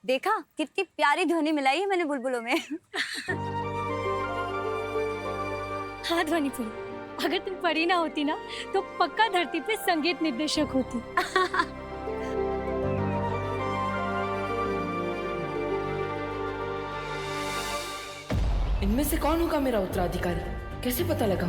देखा कितनी प्यारी ध्वनि मिलाई है मैंने बुलबुलों में। हाँ ध्वनि फुल, अगर तुम परी ना होती ना तो पक्का धरती पे संगीत निर्देशक होती। इनमें से कौन होगा मेरा उत्तराधिकारी, कैसे पता लगा?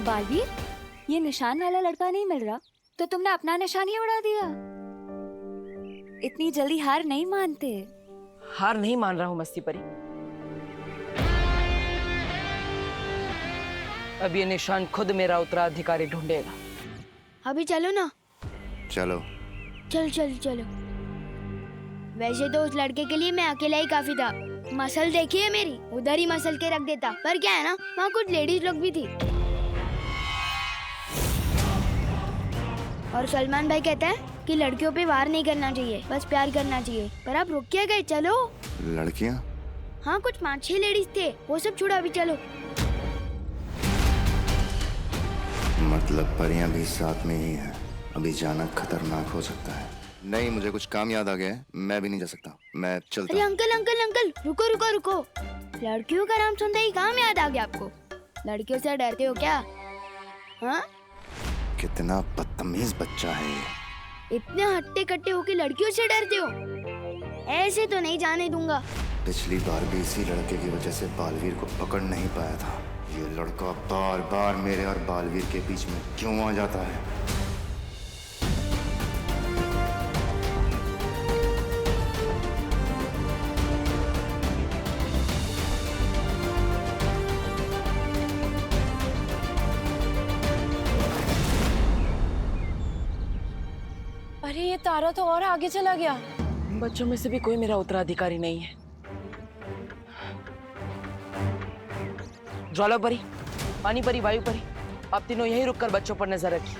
बालवीर, ये निशान वाला लड़का नहीं मिल रहा तो तुमने अपना निशान ही उड़ा दिया। इतनी जल्दी हार नहीं मानते। हार नहीं मान रहा हूं मस्ती परी। अब ये निशान खुद मेरा उत्तराधिकारी ढूंढेगा। अभी चलो ना। चलो चल चल चलो। वैसे तो उस लड़के के लिए मैं अकेला ही काफी था। मसल देखी है मेरी, उधर ही मसल के रख देता। पर क्या है ना, वहाँ कुछ लेडीज लोग भी थी। और सलमान भाई कहता है कि लड़कियों पे वार नहीं करना चाहिए, बस प्यार करना चाहिए। पर आप रुक क्या गए, चलो। लड़कियां? हाँ, कुछ 5-6 लेडीज थे, वो सब छोड़ो, अभी चलो। मतलब परियां भी साथ में ही हैं। अभी जाना खतरनाक हो सकता है। नहीं, मुझे कुछ काम याद आ गया है, मैं भी नहीं जा सकता, मैं चलता अरे हूं। अंकल अंकल अंकल, रुको रुको रुको। लड़कियों का नाम सुनते ही काम याद आ गया आपको? लड़कियों से डरते हो क्या? हाँ, कितना बदतमीज बच्चा है ये। इतने हट्टे कट्टे होके लड़कियों से डरते हो? ऐसे तो नहीं जाने दूंगा। पिछली बार भी इसी लड़के की वजह से बालवीर को पकड़ नहीं पाया था। ये लड़का बार बार मेरे और बालवीर के बीच में क्यों आ जाता है? अरे ये तारा तो और आगे चला गया। बच्चों में से भी कोई मेरा उत्तराधिकारी नहीं है। ज्वाला परी, पानी परी, वायु परी, आप तीनों यहीं रुककर बच्चों पर नजर रखिए।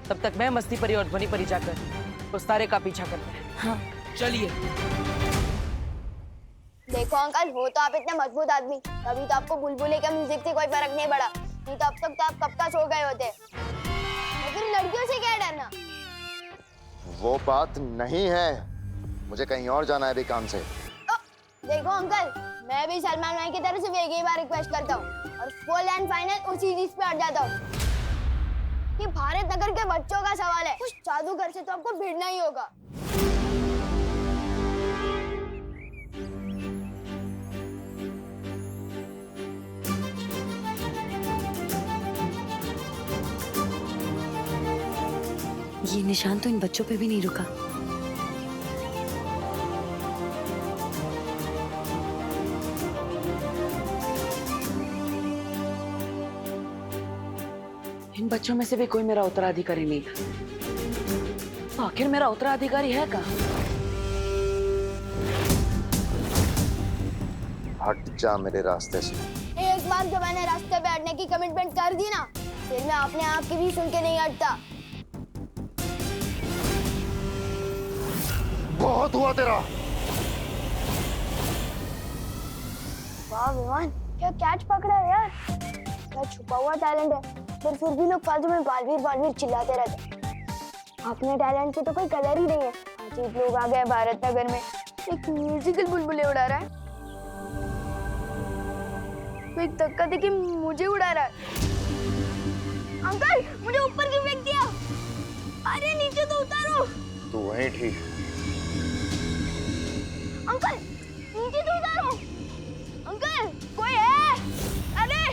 तब तक मैं मस्ती परी और ध्वनि परी जाकर उस तारे का पीछा करते हैं। हाँ। चलिए। देखो अंकल, हो तो आप इतने मजबूत आदमी, तभी तो आपको बुलबुले का म्यूजिक से कोई फर्क नहीं पड़ा। नहीं तो अब तक तो आप कब का सो गए होते। तो फिर लड़कियों से क्या डरना? वो बात नहीं है, मुझे कहीं और जाना है अभी काम से। देखो अंकल, मैं भी सलमान भाई की तरफ से एक ही बार रिक्वेस्ट करता हूँ और फुल एंड फाइनल उसी चीज पे अड़ जाता हूँ कि भारत नगर के बच्चों का सवाल है, कुछ जादूगर से तो आपको भिड़ना ही होगा। ये निशान तो इन बच्चों पे भी नहीं रुका। इन बच्चों में से भी कोई मेरा उत्तराधिकारी नहीं था। तो आखिर मेरा उत्तराधिकारी है कहाँ? हट जा मेरे रास्ते से। एक बार जो मैंने रास्ते पे हटने की कमिटमेंट कर दी ना, फिर मैं अपने आप की भी सुन के नहीं हटता। बहुत हुआ तेरा। वाह विमान, क्या कैच पकड़ा है यार। क्या छुपा हुआ टैलेंट है, पर फिर भी लोग फालतू में बालवीर बालवीर चिल्लाते रहते। अपने टैलेंट की तो कोई कदर ही नहीं है। अजीब लोग आ गए भारत नगर में, एक म्यूजिकल बुलबुले उड़ा रहा है, तो एक धक्का देके मुझे उड़ा रहा है। अंकल, मुझे ऊपर क्यों फेंक दिया? अरे नीचे तो उतारो। तू वहीं ठीक। अंकल, नीचे तो उतारो। अंकल, कोई है? अरे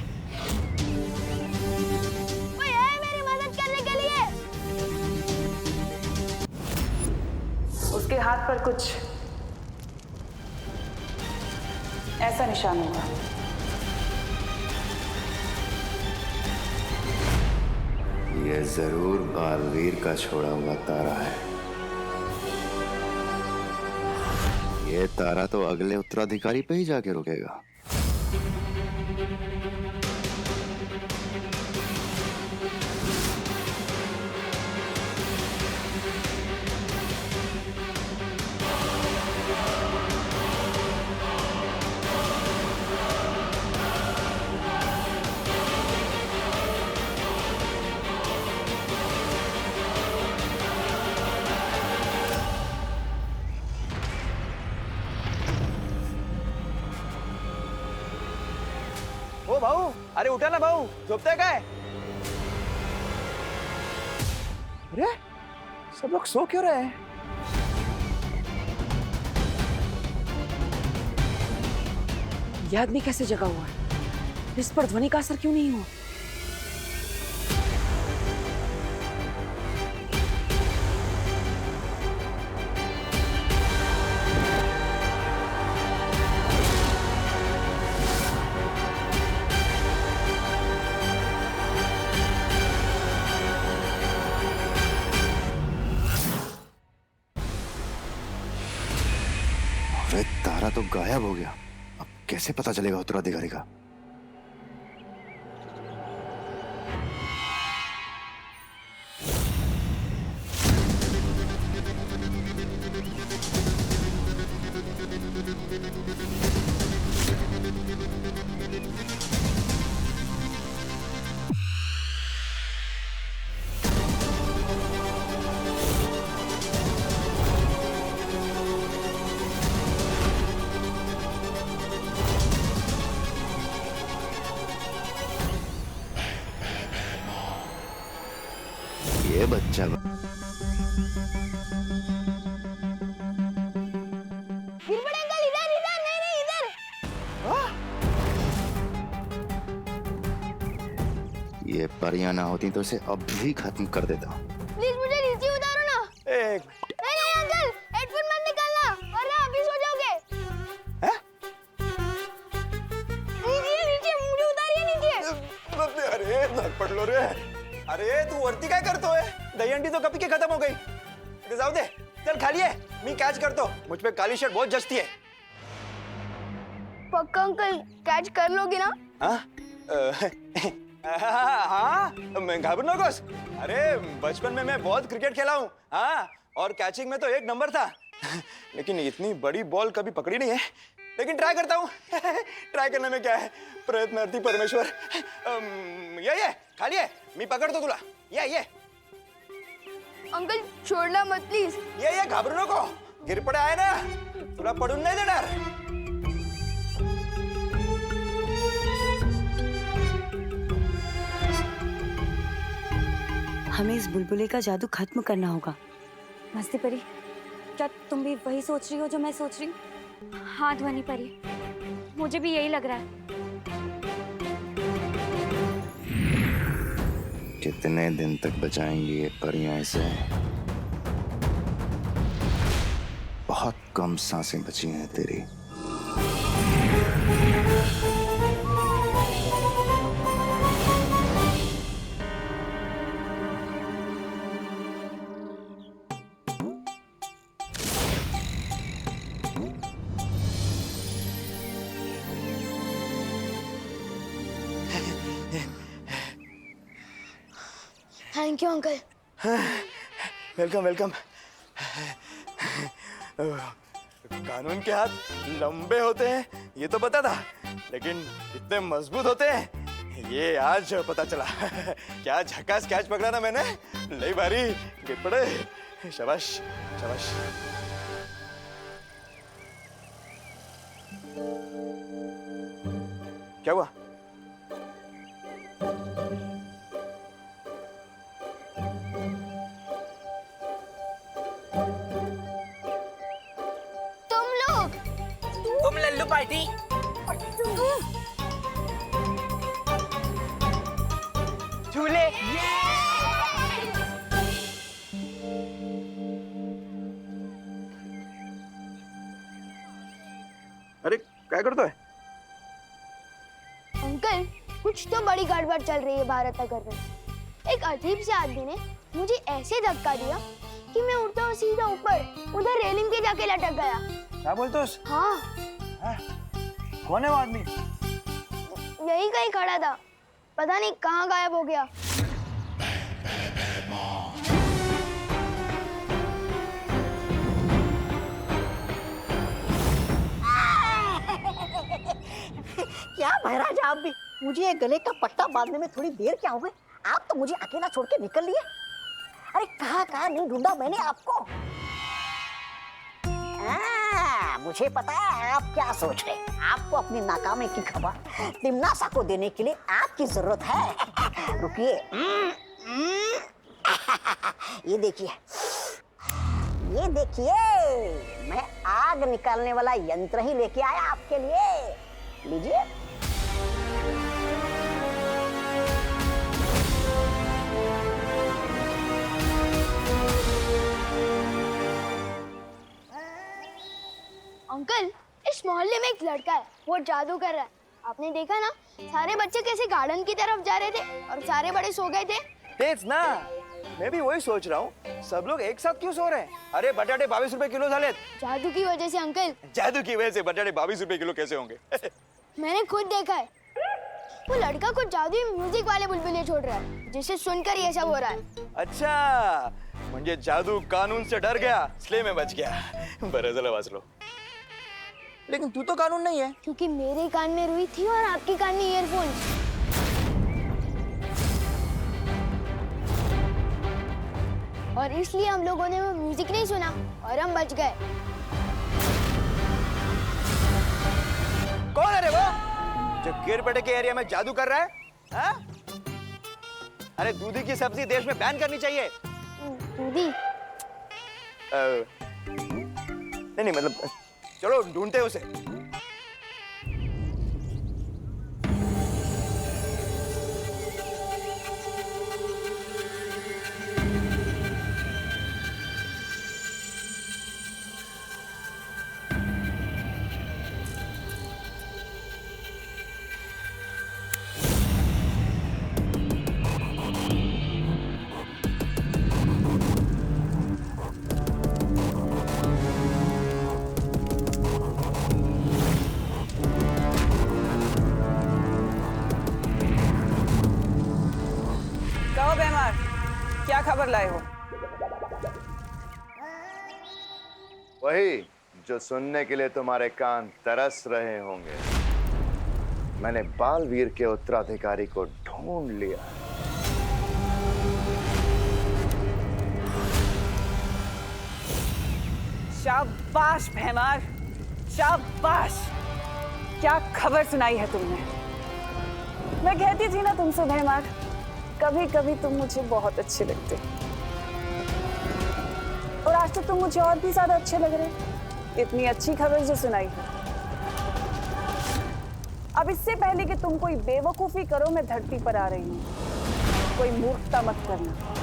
कोई है मेरी मदद करने के लिए? उसके हाथ पर कुछ ऐसा निशान होगा। ये जरूर बालवीर का छोड़ा हुआ तारा है। ये तारा तो अगले उत्तराधिकारी पे ही जाके रुकेगा। ओ भाऊ, अरे उठा ना भाऊ, झोपताय काय? अरे सब लोग सो क्यों रहे हैं? ये आदमी कैसे जगा हुआ है? इस पर ध्वनि का असर क्यों नहीं हुआ? अरे तारा तो गायब हो गया। अब कैसे पता चलेगा उत्तराधिकारी का? ये बच्चा गिरबड़े अंकल इधर इधर नहीं नहीं इधर। ये परियां ना होती तो इसे अब भी खत्म कर देता। प्लीज मुझे नीचे उतारो ना। एक नहीं नहीं अंकल, हेडफोन मत निकालना वरना अभी सो जाओगे। हैं? नीचे नीचे मुझे उतारिए नीचे। अरे धर पड लो रे। अरे तू वरती काय करतोय? दहीहंडी तो कभी की खत्म हो गई। इथे जाऊ दे, चल खाली आहे, मी कॅच करतो। मुझ पे काली शर्ट बहुत जचती है। पक्का अंकल कैच कर लोगे ना? हाँ हाँ, मैं घाबरू नकोस। अरे बचपन में मैं बहुत क्रिकेट खेला हूँ। हाँ, और कैचिंग में तो एक नंबर था। लेकिन इतनी बड़ी बॉल कभी पकड़ी नहीं है। लेकिन ट्राई करता हूँ। ट्राई करने में क्या है, प्रयत्नार्थी परमेश्वर। ये खाली है, मी पकड़तो तुला। ये अंकल छोड़ना मत प्लीज। ये घाबरू नको, गिर पडे आहे ना, तुला पडून नाही देणार। हमें इस बुलबुले का जादू खत्म करना होगा। मस्ती परी, क्या तुम भी वही सोच रही हो जो मैं सोच रही हूँ? हाँ ध्वनि परी, मुझे भी यही लग रहा है। कितने दिन तक बचाएंगी ये परियां इसे? बहुत कम सांसें बची हैं तेरी। Thank you uncle. Welcome welcome. कानून के हाथ लंबे होते हैं ये तो पता था, लेकिन इतने मजबूत होते हैं ये आज पता चला। क्या झकास कैच पकड़ा ना मैंने, लई भारी, गिर पड़े, शाबाश शाबाश। क्या हुआ? तुम लल्लू पार्टी। झूले। अरे काय करतोय? कुछ तो बड़ी गड़बड़ चल रही है भारत नगर में। एक अजीब से आदमी ने मुझे ऐसे धक्का दिया कि मैं उड़ता हुआ सीधा ऊपर उधर रेलिंग पे जाके लटक गया। क्या बोलते हो? हाँ, कौन है वो आदमी? यही कहीं खड़ा था, पता नहीं कहाँ गायब हो गया। क्या महाराज आप भी, मुझे ये गले का पट्टा बांधने में थोड़ी देर क्या हो गई? आप तो मुझे अकेला छोड़ के निकल लिए। अरे कहाँ नहीं ढूंढा मैंने आपको। मुझे पता है आप क्या सोच रहे हैं। आपको अपनी नाकामी की खबर तिमनासा को देने के लिए आपकी जरूरत है। रुकिए, ये देखिए, ये देखिए, मैं आग निकालने वाला यंत्र ही लेके आया आपके लिए। लीजिए। अंकल, इस मोहल्ले में एक लड़का है, वो जादू कर रहा है। आपने देखा ना, सारे बच्चे कैसे गार्डन की तरफ जा रहे थे और सारे बड़े सो गए थे। तेज ना, मैं भी वही सोच रहा हूँ, सब लोग एक साथ क्यों सो रहे हैं? अरे बटाटे 22 रुपए किलो झाले। जादू की वजह से अंकल। जादू की वजह से बटाटे 22 रुपए किलो कैसे होंगे? मैंने खुद देखा है, वो लड़का कुछ जादुई म्यूजिक वाले बुलबुले छोड़ रहा है, जिसे सुनकर ये सब हो रहा है। अच्छा, मुझे जादू कानून से डर गया, इसलिए मैं बच गया। बरं झालं वाचलो। लेकिन तू तो कानून नहीं है। क्योंकि मेरे कान में रुई थी और आपके कान में ईयरफोन। और इसलिए हम लोगों ने वो म्यूजिक नहीं सुना और हम बच गए। कौन है रे वो जो गिरपेटे के एरिया में जादू कर रहा है? हा? अरे दूधी की सब्जी देश में बैन करनी चाहिए। दूधी? नहीं मतलब चलो ढूंढते हैं उसे। क्या खबर लाए हो? वही जो सुनने के लिए तुम्हारे कान तरस रहे होंगे। मैंने बालवीर के उत्तराधिकारी को ढूंढ लिया। शाबाश भैमार, शाबाश। क्या खबर सुनाई है तुमने? मैं कहती थी ना तुमसे भैमार, कभी कभी तुम मुझे बहुत अच्छे लगते, और आज तो तुम मुझे और भी ज्यादा अच्छे लग रहे। इतनी अच्छी खबर जो सुनाई है। अब इससे पहले कि तुम कोई बेवकूफी करो, मैं धरती पर आ रही हूँ। कोई मूर्खता मत करना।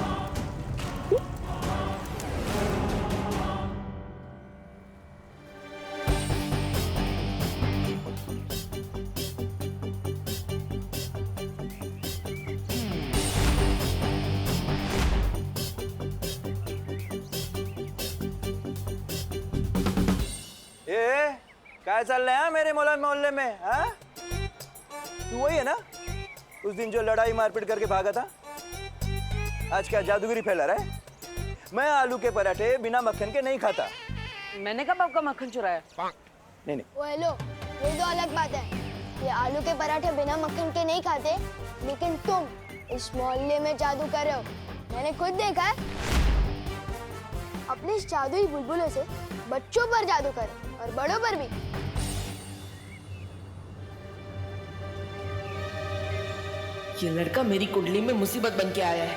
क्या चल रहा है मेरे मोहल्ले में? हाँ? तू वही है ना उस दिन जो लड़ाई मारपीट करके भागा था? आज क्या जादूगिरी फैला रहा है? मैं आलू के पराठे बिना मक्खन के नहीं खाता। मैंने कब आपका मक्खन चुराया? नहीं नहीं। वो हेलो, ये तो अलग बात है। ये आलू के पराठे बिना मक्खन के नहीं खाते, लेकिन तुम इस मोहल्ले में जादू कर रहे हो, मैंने खुद देखा है। अपने इस जादुई बुलबुलों से बच्चों पर जादू कर और बड़ों पर भी। ये लड़का मेरी कुंडली में मुसीबत बन के आया है।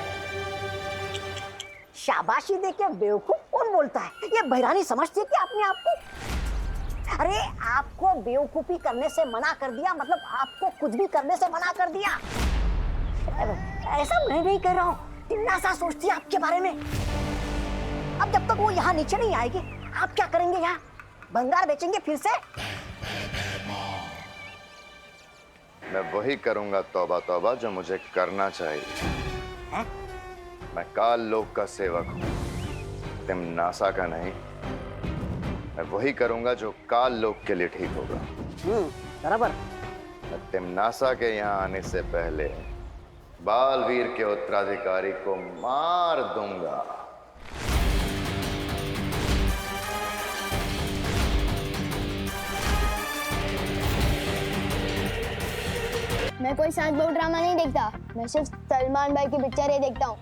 शाबाशी देके बेवकूफ कौन बोलता है? ये बहरानी समझती है कि अपने आप को। अरे आपको बेवकूफी करने से मना कर दिया, मतलब आपको कुछ भी करने से मना कर दिया। ऐसा मैं नहीं कह रहा हूँ, तिमनासा सोचती है आपके बारे में। अब जब तक वो यहाँ नीचे नहीं आएगी, आप क्या करेंगे? यहाँ भंगार बेचेंगे फिर से? मैं वही करूंगा तौबा तौबा जो मुझे करना चाहिए। हाँ? मैं काल लोक का सेवक हूँ, तिम्नासा का नहीं। मैं वही करूंगा जो काल लोक के लिए ठीक होगा। बराबर। मैं तिम्नासा के यहाँ आने से पहले बालवीर के उत्तराधिकारी को मार दूंगा। मैं कोई सांस बहु ड्रामा नहीं देखता, मैं सिर्फ सलमान भाई की पिक्चरें देखता हूँ।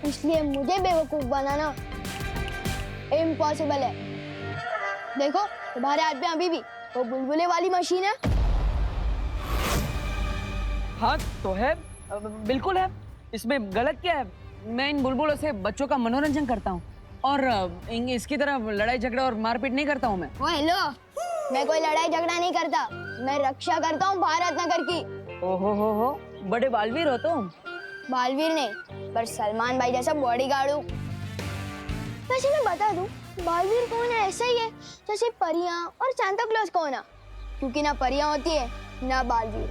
इसलिए मुझे बेवकूफ बनाना इम्पॉसिबल है। देखो तुम्हारे हाथ में अभी भी वो बुलबुले वाली मशीन है। हाँ तो है, बिल्कुल है। इसमें गलत क्या है? मैं इन बुलबुलों से बच्चों का मनोरंजन करता हूँ और इसकी तरह लड़ाई झगड़ा और मारपीट नहीं करता हूँ मैं। ओ हेलो, मैं कोई लड़ाई झगड़ा नहीं करता, मैं रक्षा करता हूँ भारत नगर की। ओहो हो, बड़े बालवीर हो तुम। बालवीर नहीं, पर सलमान भाई जैसा बॉडीगार्ड हूँ। वैसे मैं बता दूं, बालवीर कौन है ऐसा ही है जैसे परियां और सांता क्लॉज कौन है, क्योंकि ना परियां होती है ना बालवीर।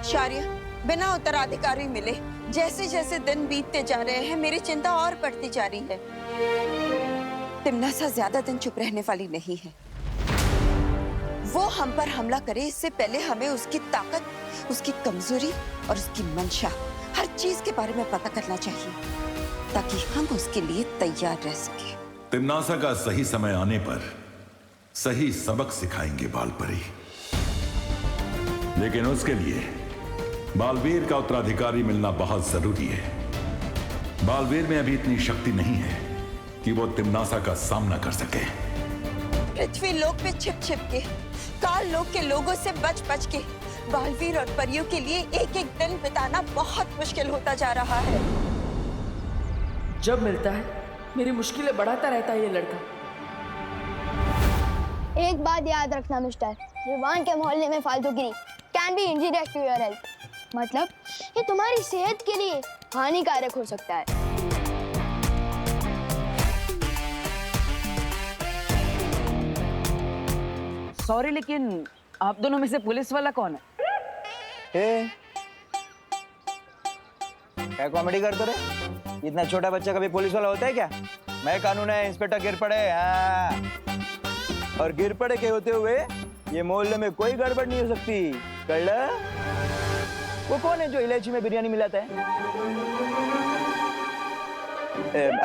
शार्य, बिना उत्तराधिकारी मिले जैसे जैसे दिन बीतते जा रहे हैं मेरी चिंता और बढ़ती जा रही है। तिम्नासा ज्यादा दिन चुप रहने वाली नहीं है। वो हम पर हमला करे इससे पहले हमें उसकी ताकत, उसकी कमजोरी और उसकी मंशा, हर चीज के बारे में पता करना चाहिए ताकि हम उसके लिए तैयार रह सके। तिम्नासा का सही समय आने पर सही सबक सिखाएंगे बालपरी, लेकिन उसके लिए बालवीर का उत्तराधिकारी मिलना बहुत जरूरी है। बालवीर में अभी इतनी शक्ति नहीं है कि वो तिम्नासा का सामना कर सके। पृथ्वी लोक पे छिप छिप के, काल लोक के लोगों से बच बच के बालवीर और परियों के लिए एक एक दिन बिताना बहुत मुश्किल होता जा रहा है। जब मिलता है मेरी मुश्किलें बढ़ाता रहता है ये लड़का। एक बात याद रखना मिस्टर, रिवान के मोहल्ले में फालतूगिरी can be injurious to your health. मतलब ये तुम्हारी सेहत के लिए हानिकारक हो सकता है। सॉरी, लेकिन आप दोनों में से पुलिस वाला कौन है? क्या कॉमेडी करते रहे? इतना छोटा बच्चा कभी पुलिस वाला होता है क्या? मैं कानून है, इंस्पेक्टर गिरपड़े। हाँ, और गिरपड़े के होते हुए ये मोहल्ले में कोई गड़बड़ नहीं हो सकती। कल्ला? वो कौन है जो इलायची में बिरयानी मिलाता है?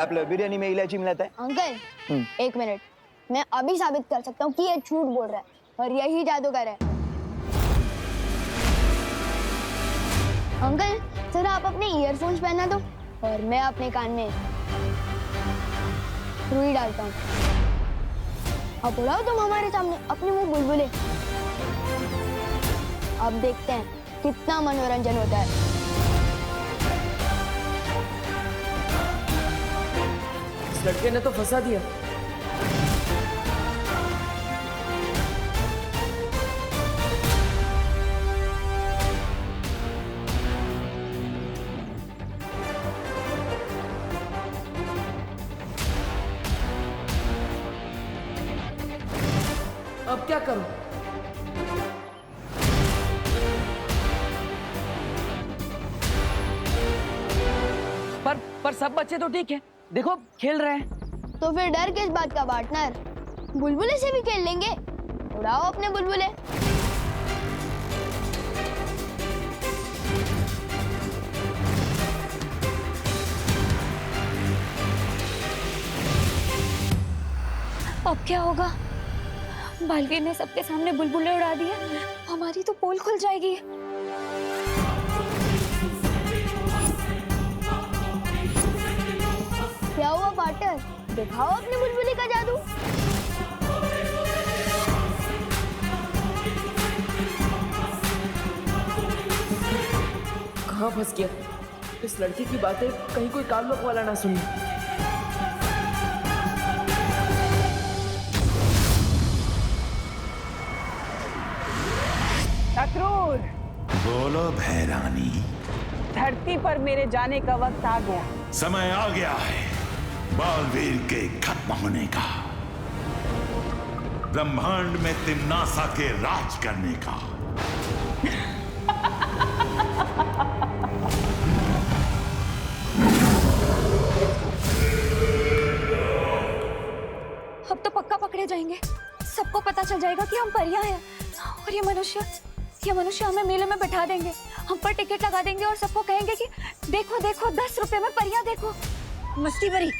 आप लोग बिरयानी में इलायची मिलाता है? अंकल एक मिनट, मैं अभी साबित कर सकता हूँ कि ये झूठ बोल रहा है और यही जादूगर है। अंकल जरा आप अपने ईयरफोन्स पहना दो और मैं अपने कान में रुई डालता हूँ। अब उड़ाओ तुम हमारे सामने अपने मुंह बुलबुले। अब देखते हैं कितना मनोरंजन होता है। इस लड़के ने तो फंसा दिया। अब क्या करूं? पर सब बच्चे तो ठीक है, देखो खेल रहे हैं। तो फिर डर किस बात का पार्टनर? बुलबुले से भी खेल लेंगे। उड़ाओ अपने बुलबुले। अब क्या होगा? बालवीर ने सबके सामने बुलबुले उड़ा दिए, हमारी तो पोल खुल जाएगी। क्या हुआ पार्टनर, दिखाओ अपने बुलबुले का जादू। कहाँ फंस गया? इस लड़की की बातें कहीं कोई काल्लोक वाला ना सुने। अक्रूर, बोलो भैरानी। धरती पर मेरे जाने का वक्त आ गया। समय आ गया है बालवीर के खत्म होने का, ब्रह्मांड में तिम्नासा के राज करने का। अब तो पक्का पकड़े जाएंगे। सबको पता चल जाएगा कि हम परियां हैं और ये मनुष्य हमें मेले में बैठा देंगे, हम पर टिकट लगा देंगे और सबको कहेंगे कि देखो देखो 10 रुपए में परियां देखो। मस्ती भरी।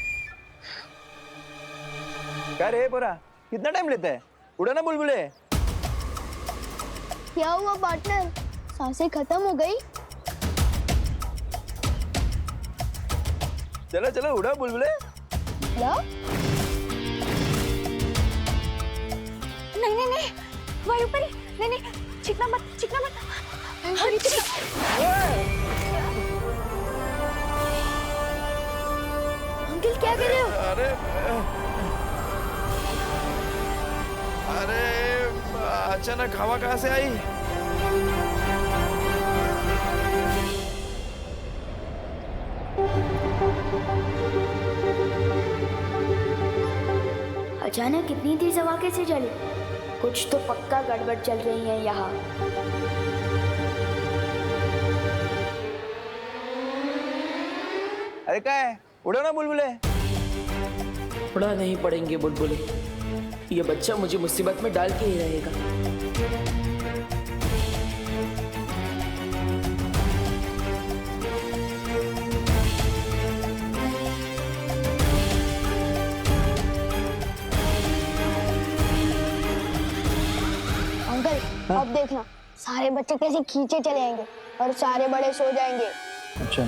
क्या रे बोरा, कितना टाइम लेता है? उड़ा ना बुलबुले। क्या हुआ पार्टनर, सांसें खत्म हो गई? चलो चलो उड़ा बुलबुले। क्या? नहीं वायुपरी, नहीं चिकना मत। अंकल क्या कर रहे हो? अरे अचानक हवा कहाँ से आई? अचानक इतनी तेज हवा कैसे चली? कुछ तो पक्का गड़बड़ चल रही है यहाँ। अरे क्या है, उड़ा ना बुलबुले। उड़ा नहीं पड़ेंगे बुलबुले, ये बच्चा मुझे मुसीबत में डाल के ही रहेगा। अंकल अब देखना, सारे बच्चे कैसे खींचे चले आएंगे और सारे बड़े सो जाएंगे। अच्छा